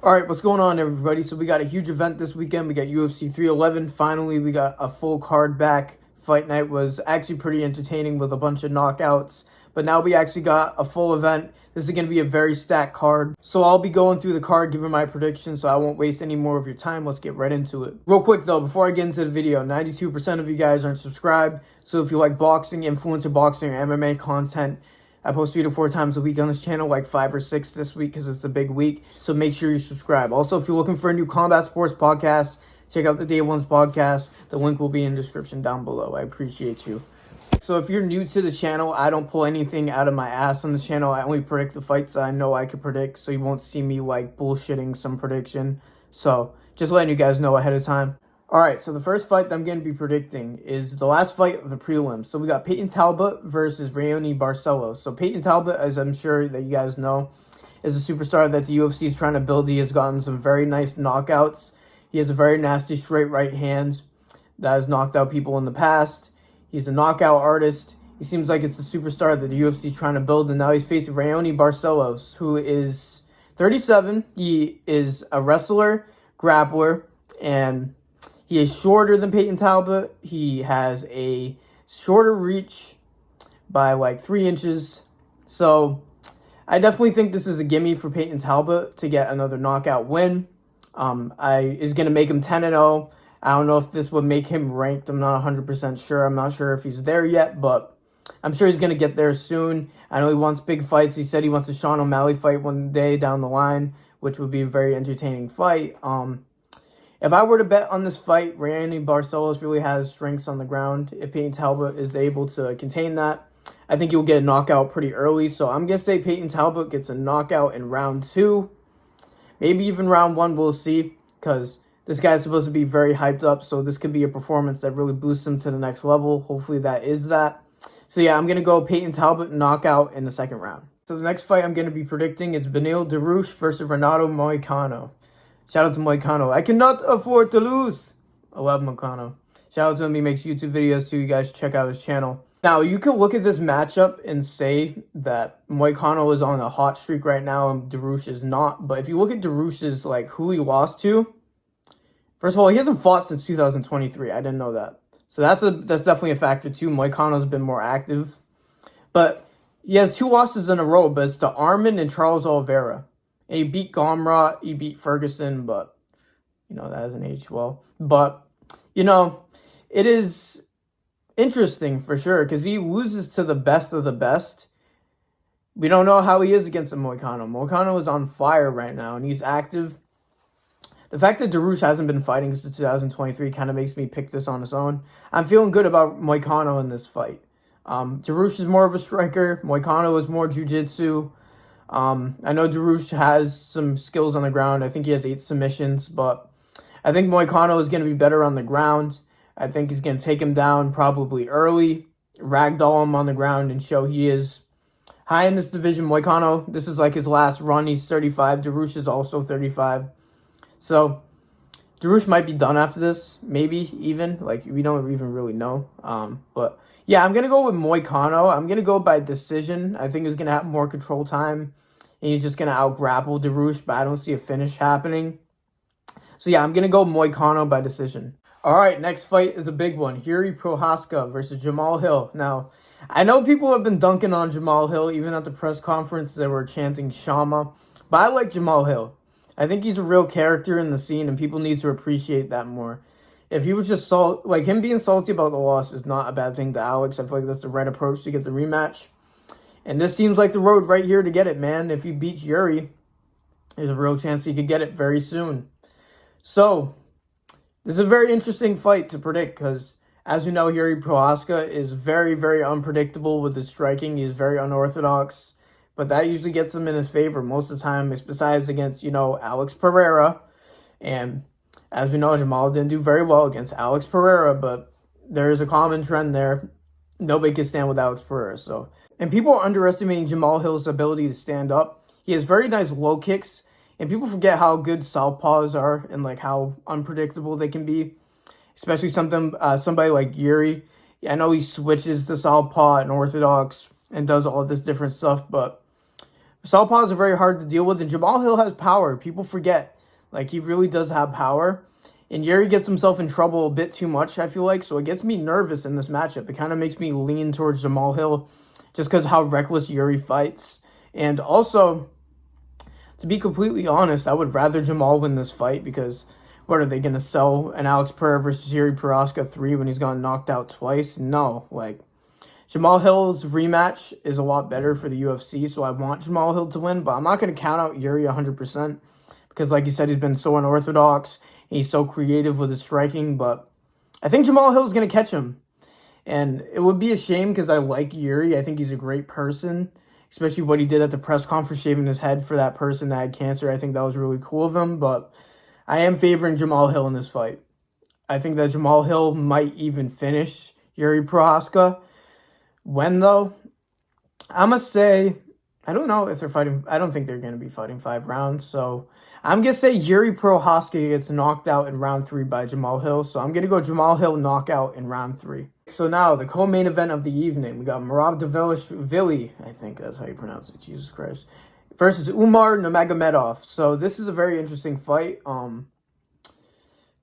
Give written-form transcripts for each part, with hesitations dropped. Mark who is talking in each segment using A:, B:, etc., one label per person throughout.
A: All right, what's going on, everybody? So we got a huge event this weekend. We got UFC 311. Finally, we got a full card back. Fight night was actually pretty entertaining with a bunch of knockouts. But now we actually got a full event. This is going to be a very stacked card. So I'll be going through the card, giving my predictions, so I won't waste any more of your time. Let's get right into it. Real quick, though, before I get into the video, 92% of you guys aren't subscribed. So if you like boxing, influencer boxing, or MMA content, I post 3 to 4 times a week on this channel, like 5 or 6 this week because it's a big week. So make sure you subscribe. Also, if you're looking for a new combat sports podcast, check out the Day Ones podcast. The link will be in the description down below. I appreciate you. So if you're new to the channel, I don't pull anything out of my ass on the channel. I only predict the fights I know I could predict, so you won't see me like bullshitting some prediction. So just letting you guys know ahead of time. Alright, so the first fight that I'm going to be predicting is the last fight of the prelims. So we got Peyton Talbot versus Raoni Barcelos. So Peyton Talbot, as I'm sure that you guys know, is a superstar that the UFC is trying to build. He has gotten some very nice knockouts. He has a very nasty straight right hand that has knocked out people in the past. He's a knockout artist. He seems like it's the superstar that the UFC is trying to build. And now he's facing Raoni Barcelos, who is 37. He is a wrestler, grappler, and he is shorter than Peyton Talbot. He has a shorter reach by like 3 inches. So I definitely think this is a gimme for Peyton Talbot to get another knockout win. Is going to make him 10-0. I don't know if this would make him ranked. I'm not 100% sure. I'm not sure if he's there yet, but I'm sure he's going to get there soon. I know he wants big fights. He said he wants a Sean O'Malley fight one day down the line, which would be a very entertaining fight. If I were to bet on this fight, Raoni Barcelos really has strengths on the ground. If Peyton Talbot is able to contain that, I think he'll get a knockout pretty early. So I'm going to say Peyton Talbot gets a knockout in round 2. Maybe even round 1, we'll see. Because this guy's supposed to be very hyped up. So this could be a performance that really boosts him to the next level. Hopefully that is that. So yeah, I'm going to go Peyton Talbot knockout in the second round. So the next fight I'm going to be predicting is Beneil Dariush versus Renato Moicano. Shout out to Moicano. I cannot afford to lose. I love Moicano. Shout out to him. He makes YouTube videos too. You guys check out his channel. Now, you can look at this matchup and say that Moicano is on a hot streak right now and Dariush is not. But if you look at Dariush's, like, who he lost to, first of all, he hasn't fought since 2023. I didn't know that. So that's definitely a factor too. Moicano's been more active. But he has 2 losses in a row, but it's to Arman and Charles Oliveira. And he beat Gomrot, he beat Ferguson, but, that hasn't aged well. But, it is interesting for sure, because he loses to the best of the best. We don't know how he is against Moicano. Moicano is on fire right now, and he's active. The fact that Dariush hasn't been fighting since 2023 kind of makes me pick this on his own. I'm feeling good about Moicano in this fight. Dariush is more of a striker. Moicano is more jiu-jitsu. I know Dariush has some skills on the ground. I think he has 8 submissions, but I think Moicano is going to be better on the ground. I think he's going to take him down probably early, ragdoll him on the ground, and show he is high in this division. Moicano, this is like his last run. He's 35. Dariush is also 35. So Dariush might be done after this, maybe even. Like, we don't even really know. But yeah, I'm going to go with Moicano. I'm going to go by decision. I think he's going to have more control time. And he's just going to out-grapple Dariush, but I don't see a finish happening. So yeah, I'm going to go Moicano by decision. All right, next fight is a big one. Jiri Prochazka versus Jamal Hill. Now, I know people have been dunking on Jamal Hill. Even at the press conference, they were chanting Shama. But I like Jamal Hill. I think he's a real character in the scene, and people need to appreciate that more. If he was just him being salty about the loss is not a bad thing to Alex. I feel like that's the right approach to get the rematch. And this seems like the road right here to get it, man. If he beats Yuri, there's a real chance he could get it very soon. So, this is a very interesting fight to predict because, as you know, Jiri Prochazka is very, very unpredictable with his striking. He's very unorthodox, but that usually gets him in his favor most of the time, besides against, Alex Pereira. And as we know, Jamal didn't do very well against Alex Pereira, but there is a common trend there. Nobody can stand with Alex Pereira. And people are underestimating Jamal Hill's ability to stand up. He has very nice low kicks, and people forget how good southpaws are and like how unpredictable they can be. Especially somebody like Yuri. I know he switches to southpaw and orthodox and does all this different stuff, but Southpaws are very hard to deal with, and Jamal Hill has power. People forget. Like, he really does have power. And Yuri gets himself in trouble a bit too much, I feel like. So it gets me nervous in this matchup. It kind of makes me lean towards Jamal Hill just because how reckless Yuri fights. And also, to be completely honest, I would rather Jamal win this fight because what are they going to sell an Alex Pereira versus Yuri Prochazka 3 when he's gotten knocked out twice? No. Like, Jamal Hill's rematch is a lot better for the UFC, so I want Jamal Hill to win, but I'm not going to count out Yuri 100% because, like you said, he's been so unorthodox. He's so creative with his striking, but I think Jamal Hill is going to catch him. And it would be a shame because I like Yuri. I think he's a great person, especially what he did at the press conference, shaving his head for that person that had cancer. I think that was really cool of him, but I am favoring Jamal Hill in this fight. I think that Jamal Hill might even finish Yuri Prochazka. When, though? I'm going to say, I don't know if they're fighting. I don't think they're going to be fighting 5 rounds. So I'm going to say Yuri Prochazka gets knocked out in round 3 by Jamal Hill. So I'm going to go Jamal Hill knockout in round 3. So now the co-main event of the evening. We got Merab Dvalishvili, I think that's how you pronounce it, Jesus Christ, versus Umar Nurmagomedov. So this is a very interesting fight.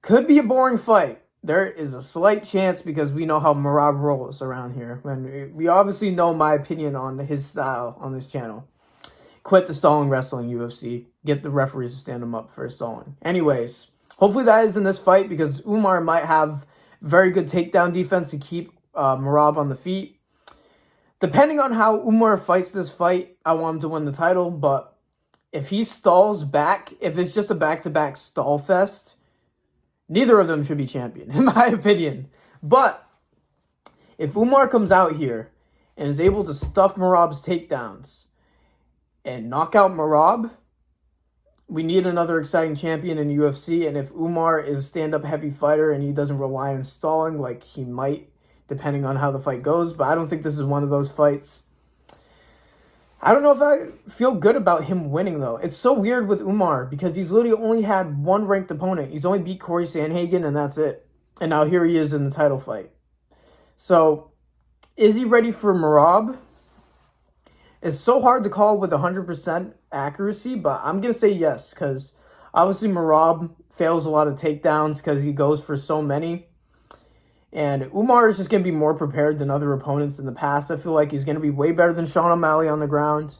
A: Could be a boring fight. There is a slight chance because we know how Merab rolls around here. And we obviously know my opinion on his style on this channel. Quit the stalling wrestling, UFC. Get the referees to stand him up for stalling. Anyways, hopefully that is in this fight because Umar might have very good takedown defense to keep Merab on the feet. Depending on how Umar fights this fight, I want him to win the title. But if he stalls back, if it's just a back-to-back stall fest, neither of them should be champion, in my opinion. But if Umar comes out here and is able to stuff Merab's takedowns and knock out Merab, we need another exciting champion in UFC. And if Umar is a stand-up heavy fighter and he doesn't rely on stalling like he might, depending on how the fight goes, but I don't think this is one of those fights. I don't know if I feel good about him winning, though. It's so weird with Umar because he's literally only had one ranked opponent. He's only beat Corey Sandhagen, and that's it. And now here he is in the title fight. So, is he ready for Merab? It's so hard to call with 100% accuracy, but I'm going to say yes because obviously Merab fails a lot of takedowns because he goes for so many. And Umar is just going to be more prepared than other opponents in the past. I feel like he's going to be way better than Sean O'Malley on the ground.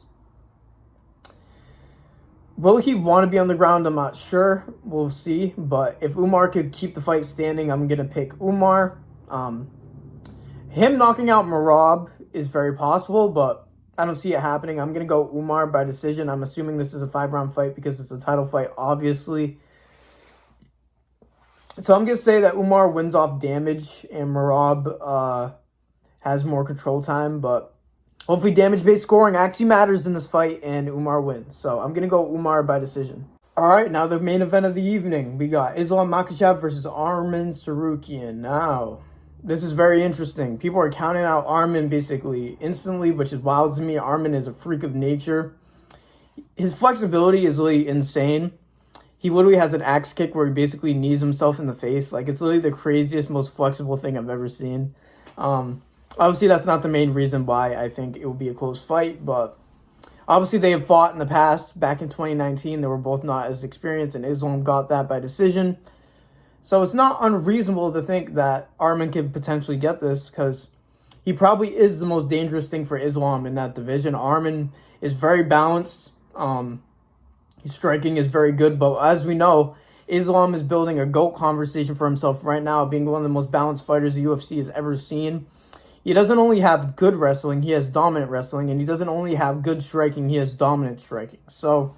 A: Will he want to be on the ground? I'm not sure. We'll see. But if Umar could keep the fight standing, I'm going to pick Umar. Him knocking out Merab is very possible, but I don't see it happening. I'm going to go Umar by decision. I'm assuming this is a 5-round fight because it's a title fight, obviously. So I'm going to say that Umar wins off damage and Merab has more control time. But hopefully damage-based scoring actually matters in this fight and Umar wins. So I'm going to go Umar by decision. All right, now the main event of the evening. We got Islam Makhachev versus Arman Tsarukyan. Now, this is very interesting. People are counting out Arman basically instantly, which is wild to me. Arman is a freak of nature. His flexibility is really insane. He literally has an axe kick where he basically knees himself in the face. Like, it's literally the craziest, most flexible thing I've ever seen. Obviously, that's not the main reason why I think it will be a close fight, but obviously they have fought in the past. Back in 2019, they were both not as experienced, and Islam got that by decision. So it's not unreasonable to think that Arman could potentially get this because he probably is the most dangerous thing for Islam in that division. Arman is very balanced. His striking is very good, but as we know, Islam is building a GOAT conversation for himself right now, being one of the most balanced fighters the UFC has ever seen. He doesn't only have good wrestling, he has dominant wrestling, and he doesn't only have good striking, he has dominant striking. So,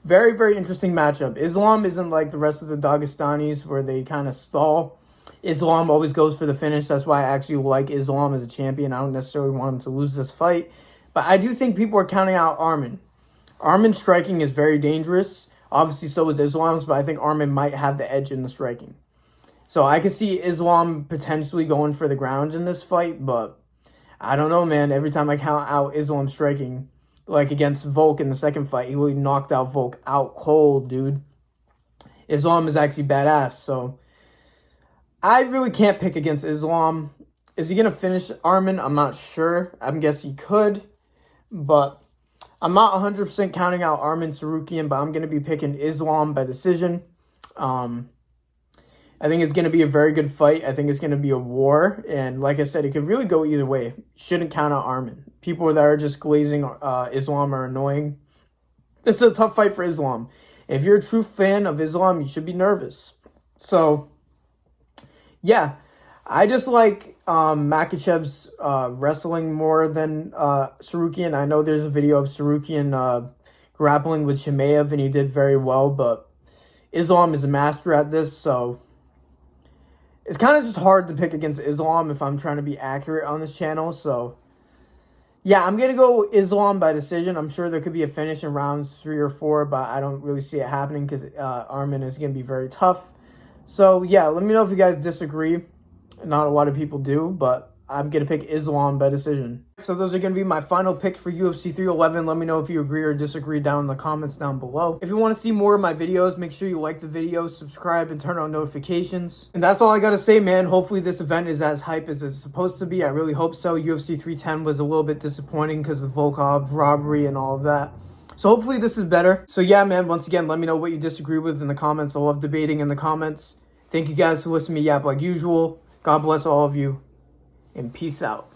A: very, very interesting matchup. Islam isn't like the rest of the Dagestanis where they kind of stall. Islam always goes for the finish. That's why I actually like Islam as a champion. I don't necessarily want him to lose this fight. But I do think people are counting out Arman. Arman's striking is very dangerous. Obviously, so is Islam's, but I think Arman might have the edge in the striking. So I could see Islam potentially going for the ground in this fight, but I don't know, man. Every time I count out Islam striking, like against Volk in the second fight, he really knocked out Volk out cold, dude. Islam is actually badass, so I really can't pick against Islam. Is he going to finish Arman? I'm not sure. I guess he could, but I'm not 100% counting out Arman Tsarukyan, but I'm going to be picking Islam by decision. I think it's going to be a very good fight. I think it's going to be a war. And like I said, it could really go either way. Shouldn't count out Arman. People that are just glazing Islam are annoying. It's a tough fight for Islam. If you're a true fan of Islam, you should be nervous. So, yeah. I just like Makhachev's wrestling more than Tsarukyan. I know there's a video of Tsarukyan grappling with Chimaev, and he did very well. But Islam is a master at this, so it's kind of just hard to pick against Islam if I'm trying to be accurate on this channel. So, yeah, I'm going to go Islam by decision. I'm sure there could be a finish in rounds 3 or 4, but I don't really see it happening because Arman is going to be very tough. So, yeah, let me know if you guys disagree. Not a lot of people do, but I'm going to pick Islam by decision. So those are going to be my final picks for UFC 311. Let me know if you agree or disagree down in the comments down below. If you want to see more of my videos, make sure you like the video, subscribe, and turn on notifications. And that's all I got to say, man. Hopefully this event is as hype as it's supposed to be. I really hope so. UFC 310 was a little bit disappointing because of Volkov robbery and all of that. So hopefully this is better. So yeah, man, once again, let me know what you disagree with in the comments. I love debating in the comments. Thank you guys for listening to me yap like usual. God bless all of you, and peace out.